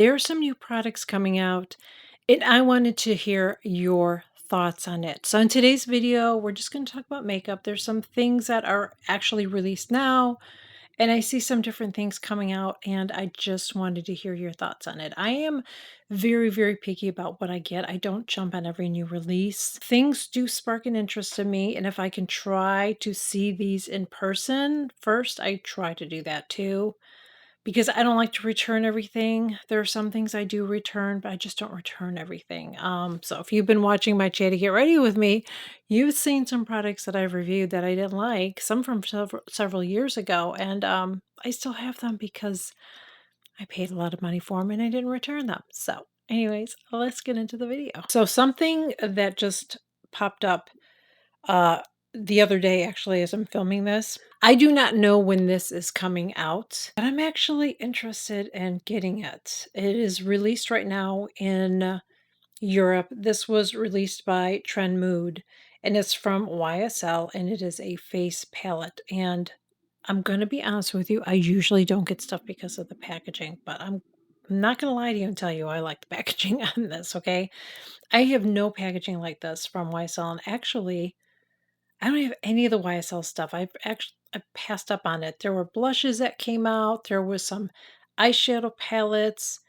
There are some new products coming out, and I wanted to hear your thoughts on it. So, in today's video, we're just going to talk about makeup. There's some things that are actually released now, and I see some different things coming out, and I just wanted to hear your thoughts on it. I am very, very picky about what I get. I don't jump on every new release. Things do spark an interest in me, and if I can try to see these in person first, I try to do that too. Because I don't like to return everything. There are some things I do return, but I just don't return everything. So if you've been watching my Chatty Get Ready with me, you've seen some products that I've reviewed that I didn't like, some from several years ago, and I still have them because I paid a lot of money for them and I didn't return them. So, anyways, let's get into the video. So something that just popped up uh, the other day, actually, as I'm filming this. I do not know when this is coming out, but I'm actually interested in getting it. It is released right now in Europe. This was released by Trend Mood, and it's from YSL, and it is a face palette. And I'm going to be honest with you, I usually don't get stuff because of the packaging, but I'm not going to lie to you and tell you I like the packaging on this, okay? I have no packaging like this from YSL, and actually, I don't have any of the YSL stuff. I passed up on it. There were blushes that came out. There was some eyeshadow palettes.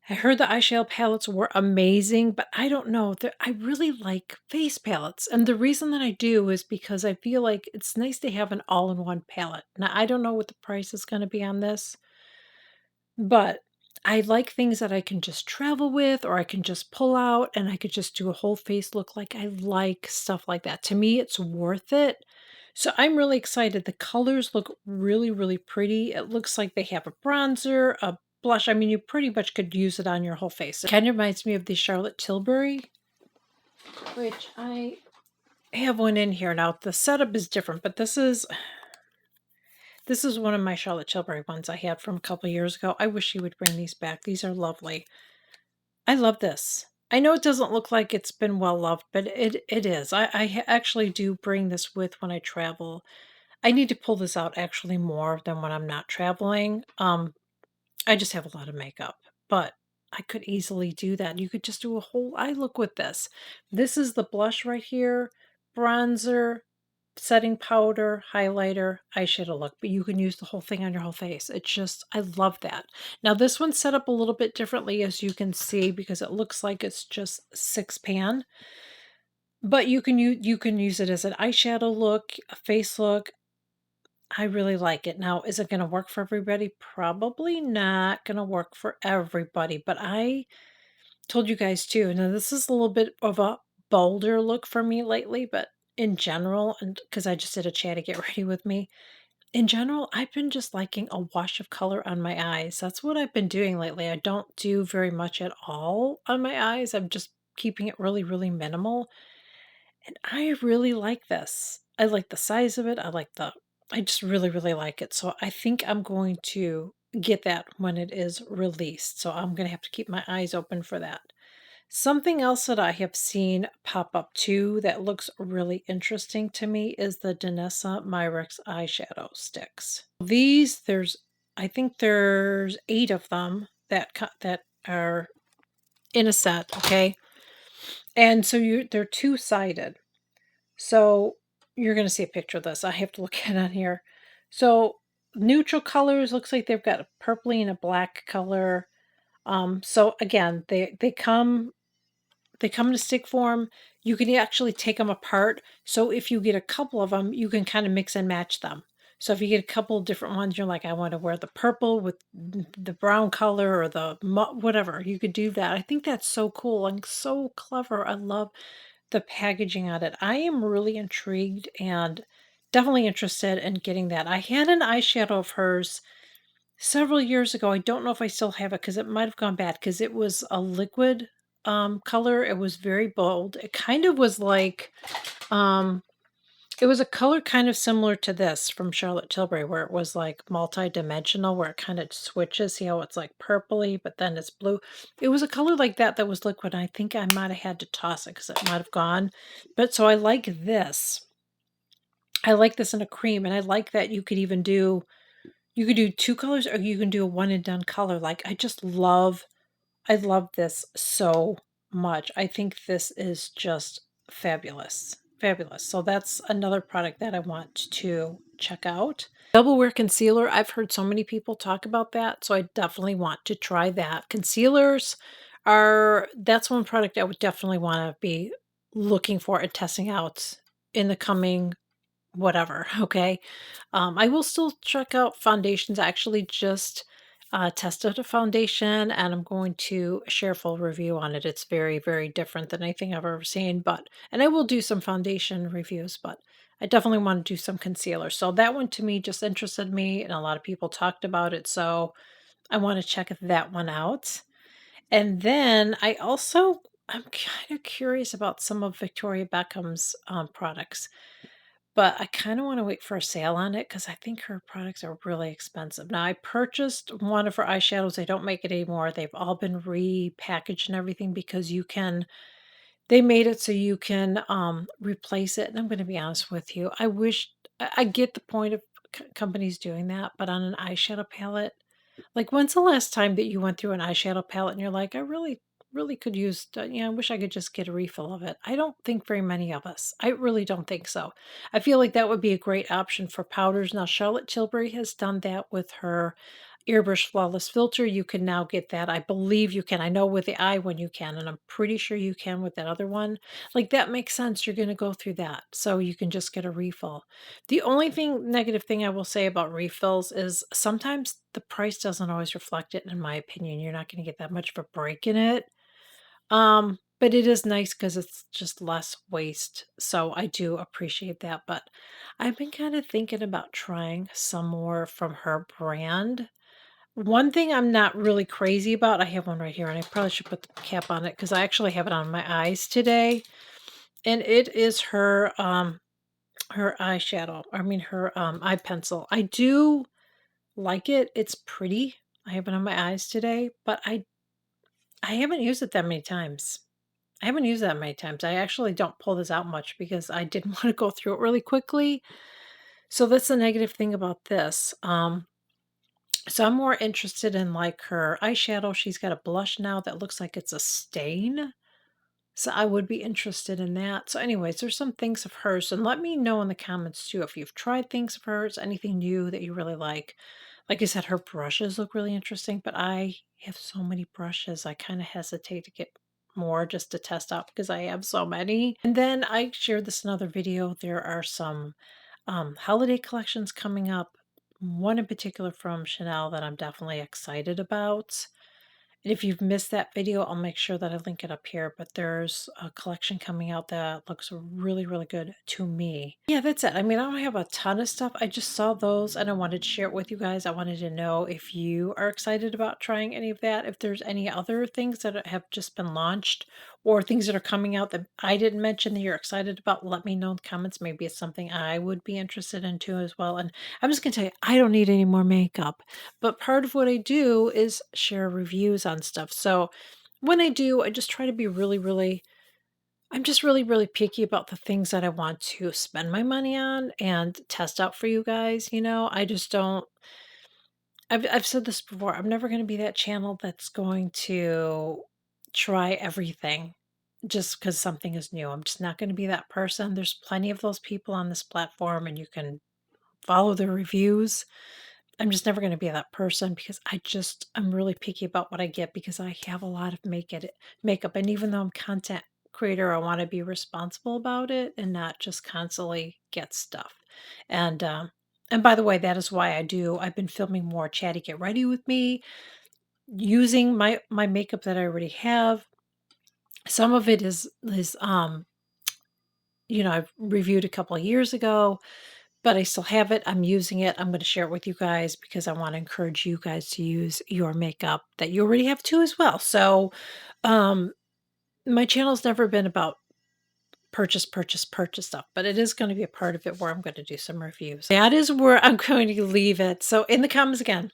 I heard the eyeshadow palettes were amazing, but I don't know. I really like face palettes. And the reason that I do is because I feel like it's nice to have an all-in-one palette. Now, I don't know what the price is going to be on this, but I like things that I can just travel with or I can just pull out and I could just do a whole face look. Like, I like stuff like that. To me, it's worth it. So I'm really excited. The colors look really, really pretty. It looks like they have a bronzer, a blush. I mean, you pretty much could use it on your whole face. It kind of reminds me of the Charlotte Tilbury, which I have one in here now. The setup is different, but this is one of my Charlotte Tilbury ones I had from a couple years ago. I wish she would bring these back. These are lovely. I love this. I know it doesn't look like it's been well loved, but it is. Actually do bring this with when I travel. I need to pull this out actually more than when I'm not traveling. I just have a lot of makeup, but I could easily do that. You could just do a whole eye look with this. This is the blush right here, bronzer, setting powder, highlighter, eyeshadow look, but you can use the whole thing on your whole face. It's just, I love that. Now this one's set up a little bit differently as you can see because it looks like it's just six pan, but you can use it as an eyeshadow look, a face look. I really like it. Now, is it going to work for everybody? Probably not going to work for everybody, but I told you guys too. Now this is a little bit of a bolder look for me lately, but in general, and because I just did a chat to get ready with me, in general, I've been just liking a wash of color on my eyes. That's what I've been doing lately. I don't do very much at all on my eyes. I'm just keeping it really, really minimal. And I really like this. I like the size of it. I just really, really like it. So I think I'm going to get that when it is released. So I'm going to have to keep my eyes open for that. Something else that I have seen pop up too that looks really interesting to me is the Danessa Myricks eyeshadow sticks. I think there's 8 of them that are in a set, okay? And so they're two-sided. So you're going to see a picture of this. I have to look at it on here. So neutral colors looks like they've got a purpley and a black color. So again, they come in a stick form. You can actually take them apart. So if you get a couple of them, you can kind of mix and match them. So if you get a couple of different ones, you're like, I want to wear the purple with the brown color or the whatever. You could do that. I think that's so cool and so clever. I love the packaging on it. I am really intrigued and definitely interested in getting that. I had an eyeshadow of hers several years ago. I don't know if I still have it because it might have gone bad because it was a liquid color. It was very bold. It kind of was like um it was a color kind of similar to this from Charlotte Tilbury where it was like multi-dimensional where it kind of switches. See how it's like purpley, but then it's blue. It was a color like that that was liquid. I think I might have had to toss it because it might have gone. But so I like this. I like this in a cream, and I like that you could even do You could do 2 colors or you can do a one and done color. Like, I love this so much. I think this is just fabulous. Fabulous. So that's another product that I want to check out. Double Wear Concealer. I've heard so many people talk about that, so I definitely want to try that. Concealers are that's one product I would definitely want to be looking for and testing out in the coming whatever, okay? I will still check out foundations. I actually just tested a foundation and I'm going to share a full review on it. It's very, very different than anything I've ever seen, and I will do some foundation reviews, but I definitely want to do some concealer. So that one to me just interested me and a lot of people talked about it. So I want to check that one out. And then I'm kind of curious about some of Victoria Beckham's products. But I kinda wanna wait for a sale on it because I think her products are really expensive. Now, I purchased one of her eyeshadows, they don't make it anymore, they've all been repackaged and everything because they made it so you can, replace it, and I'm gonna be honest with you, I get the point of companies doing that, but on an eyeshadow palette, like, when's the last time that you went through an eyeshadow palette and you're like, "I really, really could use I wish I could just get a refill of it." I don't think very many of us. I really don't think so. I feel like that would be a great option for powders. Now, Charlotte Tilbury has done that with her Airbrush Flawless Filter. You can now get that. I believe you can. I know with the eye one you can, and I'm pretty sure you can with that other one. Like, that makes sense. You're gonna go through that, so you can just get a refill. The only negative thing I will say about refills is sometimes the price doesn't always reflect it, in my opinion. You're not gonna get that much of a break in it. But it is nice because it's just less waste. So I do appreciate that. But I've been kind of thinking about trying some more from her brand. One thing I'm not really crazy about, I have one right here, and I probably should put the cap on it because I actually have it on my eyes today. And it is her eyeshadow. I mean her eye pencil. I do like it. It's pretty. I have it on my eyes today, but I haven't used it that many times. I haven't used that many times. I actually don't pull this out much because I didn't want to go through it really quickly. So that's the negative thing about this. So I'm more interested in like her eyeshadow. She's got a blush now that looks like it's a stain. So I would be interested in that. So anyways, there's some things of hers, and let me know in the comments too if you've tried things of hers, anything new that you really like. Like I said, her brushes look really interesting, but I have so many brushes. I kind of hesitate to get more just to test out because I have so many. And then I shared this in another video. There are some holiday collections coming up. One in particular from Chanel that I'm definitely excited about. And if you've missed that video, I'll make sure that I link it up here. But there's a collection coming out that looks really, really good to me. Yeah, that's it. I mean, I don't have a ton of stuff. I just saw those and I wanted to share it with you guys. I wanted to know if you are excited about trying any of that. If there's any other things that have just been launched or things that are coming out that I didn't mention that you're excited about, let me know in the comments. Maybe it's something I would be interested in too as well. And I'm just gonna tell you, I don't need any more makeup. But part of what I do is share reviews on stuff. So when I do, I just try to be I'm just really, really picky about the things that I want to spend my money on and test out for you guys. I just don't. I've said this before. I'm never going to be that channel that's going to try everything just because something is new. I'm just not going to be that person. There's plenty of those people on this platform, and you can follow the reviews. I'm just never gonna be that person because I'm really picky about what I get because I have a lot of makeup, and even though I'm content creator, I wanna be responsible about it and not just constantly get stuff. And, by the way, that is why I've been filming more Chatty Get Ready with me, using my makeup that I already have. Some of it I've reviewed a couple of years ago, but I still have it. I'm using it. I'm going to share it with you guys because I want to encourage you guys to use your makeup that you already have too as well. So, um, my channel's never been about purchase, purchase, purchase stuff, but it is going to be a part of it where I'm going to do some reviews. That is where I'm going to leave it. So, in the comments again,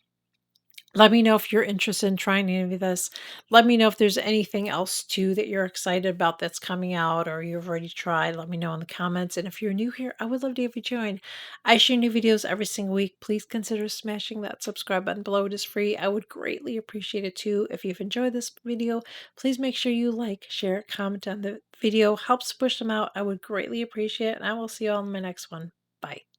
Let me know if you're interested in trying any of this. Let me know if there's anything else too that you're excited about that's coming out or you've already tried. Let me know in the comments. And if you're new here, I would love to have you join. I share new videos every single week. Please consider smashing that subscribe button below. It is free. I would greatly appreciate it too. If you've enjoyed this video, please make sure you like, share, comment on the video. Helps push them out. I would greatly appreciate it. And I will see you all in my next one. Bye.